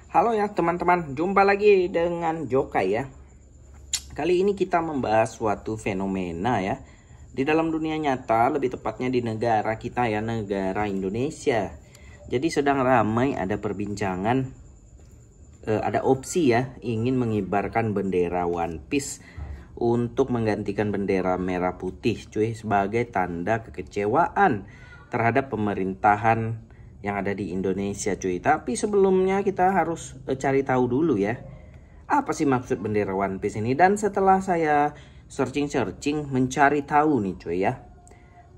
Halo ya teman-teman, jumpa lagi dengan Jokai ya. Kali ini kita membahas suatu fenomena ya di dalam dunia nyata, lebih tepatnya di negara kita ya, negara Indonesia. Jadi sedang ramai ada perbincangan, ada opsi ya, ingin mengibarkan bendera One Piece untuk menggantikan bendera merah putih cuy, sebagai tanda kekecewaan terhadap pemerintahan yang ada di Indonesia cuy. Tapi sebelumnya kita harus cari tahu dulu ya, apa sih maksud bendera One Piece ini. Dan setelah saya searching mencari tahu nih cuy ya,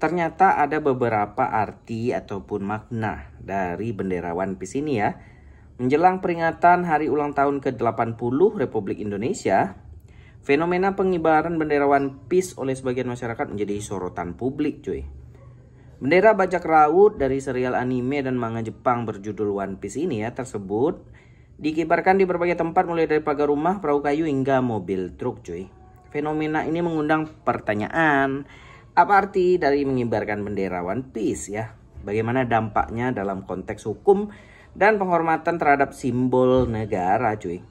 ternyata ada beberapa arti ataupun makna dari bendera One Piece ini ya. Menjelang peringatan hari ulang tahun ke-80 Republik Indonesia, fenomena pengibaran bendera One Piece oleh sebagian masyarakat menjadi sorotan publik cuy. Bendera bajak laut dari serial anime dan manga Jepang berjudul One Piece ini ya tersebut dikibarkan di berbagai tempat, mulai dari pagar rumah, perahu kayu hingga mobil truk cuy. Fenomena ini mengundang pertanyaan, apa arti dari mengibarkan bendera One Piece ya? Bagaimana dampaknya dalam konteks hukum dan penghormatan terhadap simbol negara cuy.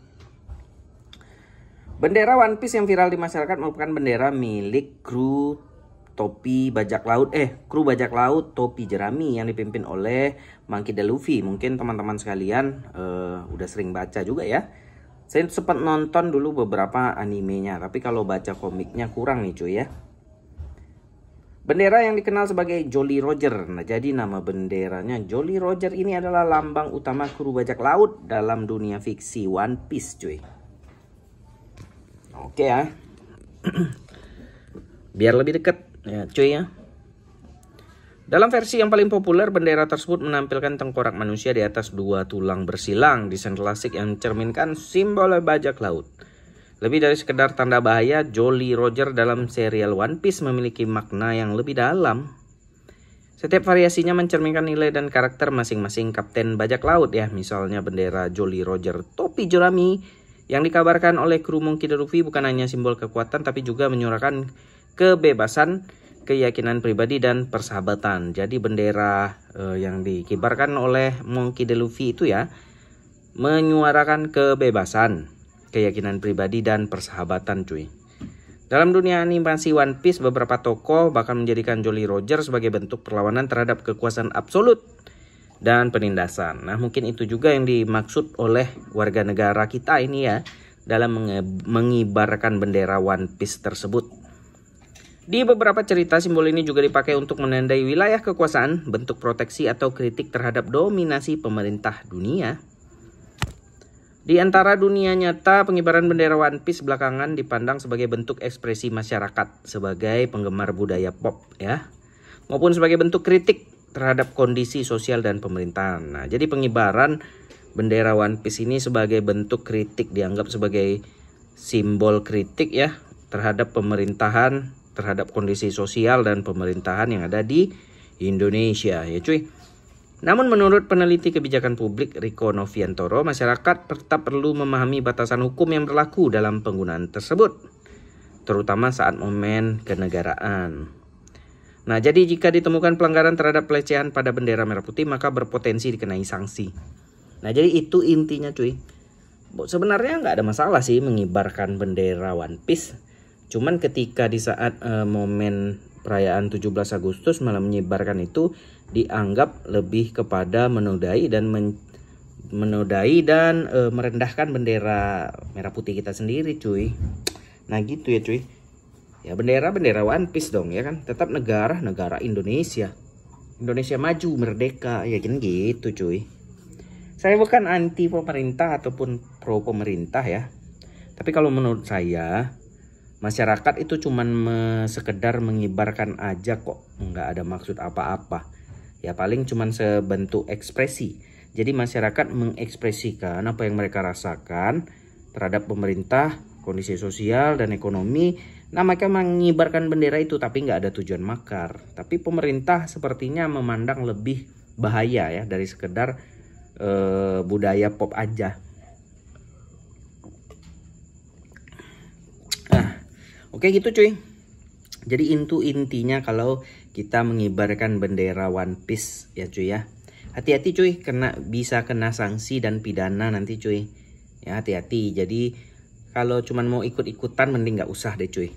Bendera One Piece yang viral di masyarakat merupakan bendera milik kru bajak laut topi jerami yang dipimpin oleh Monkey D. Luffy. Mungkin teman-teman sekalian udah sering baca juga ya. Saya sempat nonton dulu beberapa animenya, tapi kalau baca komiknya kurang nih cuy ya. Bendera yang dikenal sebagai Jolly Roger. Nah, jadi nama benderanya Jolly Roger ini adalah lambang utama kru bajak laut dalam dunia fiksi One Piece cuy. Oke ya. Biar lebih dekat ya cuy ya. Dalam versi yang paling populer, bendera tersebut menampilkan tengkorak manusia di atas dua tulang bersilang desain klasik yang mencerminkan simbol bajak laut. Lebih dari sekedar tanda bahaya, Jolly Roger dalam serial One Piece memiliki makna yang lebih dalam. Setiap variasinya mencerminkan nilai dan karakter masing-masing kapten bajak laut ya. Misalnya bendera Jolly Roger topi jerami yang dikabarkan oleh kru Monkey D. Luffy bukan hanya simbol kekuatan, tapi juga menyuarakan kebebasan, keyakinan pribadi, dan persahabatan. Jadi bendera yang dikibarkan oleh Monkey D. Luffy itu ya menyuarakan kebebasan, keyakinan pribadi, dan persahabatan cuy. Dalam dunia animasi One Piece, beberapa tokoh bahkan menjadikan Jolly Roger sebagai bentuk perlawanan terhadap kekuasaan absolut dan penindasan. Nah, mungkin itu juga yang dimaksud oleh warga negara kita ini ya dalam mengibarkan bendera One Piece tersebut. Di beberapa cerita, simbol ini juga dipakai untuk menandai wilayah kekuasaan, bentuk proteksi atau kritik terhadap dominasi pemerintah dunia. Di antara dunia nyata, pengibaran bendera One Piece belakangan dipandang sebagai bentuk ekspresi masyarakat sebagai penggemar budaya pop ya, maupun sebagai bentuk kritik terhadap kondisi sosial dan pemerintahan. Nah, jadi pengibaran bendera One Piece ini sebagai bentuk kritik, dianggap sebagai simbol kritik ya terhadap pemerintahan, terhadap kondisi sosial dan pemerintahan yang ada di Indonesia ya cuy. Namun menurut peneliti kebijakan publik Riko Noviantoro, masyarakat tetap perlu memahami batasan hukum yang berlaku dalam penggunaan tersebut, terutama saat momen kenegaraan. Nah, jadi jika ditemukan pelanggaran terhadap pelecehan pada bendera merah putih, maka berpotensi dikenai sanksi. Nah, jadi itu intinya cuy. Sebenarnya nggak ada masalah sih mengibarkan bendera One Piece. Cuman ketika di saat momen perayaan 17 Agustus malah menyebarkan itu dianggap lebih kepada menodai dan merendahkan bendera merah putih kita sendiri cuy. Nah gitu ya cuy. Ya bendera One Piece dong ya kan. Tetap negara Indonesia. Indonesia maju, merdeka ya kan gitu cuy. Saya bukan anti pemerintah ataupun pro pemerintah ya. Tapi kalau menurut saya, masyarakat itu cuman sekedar mengibarkan aja kok, nggak ada maksud apa-apa. Ya paling cuman sebentuk ekspresi. Jadi masyarakat mengekspresikan apa yang mereka rasakan terhadap pemerintah, kondisi sosial dan ekonomi. Nah mereka mengibarkan bendera itu, tapi nggak ada tujuan makar. Tapi pemerintah sepertinya memandang lebih bahaya ya dari sekedar budaya pop aja. Oke gitu cuy. Jadi intinya kalau kita mengibarkan bendera One Piece ya cuy ya, Hati-hati cuy, bisa kena sanksi dan pidana nanti cuy. Ya hati-hati. Jadi kalau cuman mau ikut-ikutan mending nggak usah deh cuy.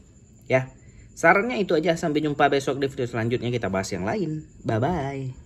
Ya, sarannya itu aja. Sampai jumpa besok di video selanjutnya, kita bahas yang lain. Bye-bye.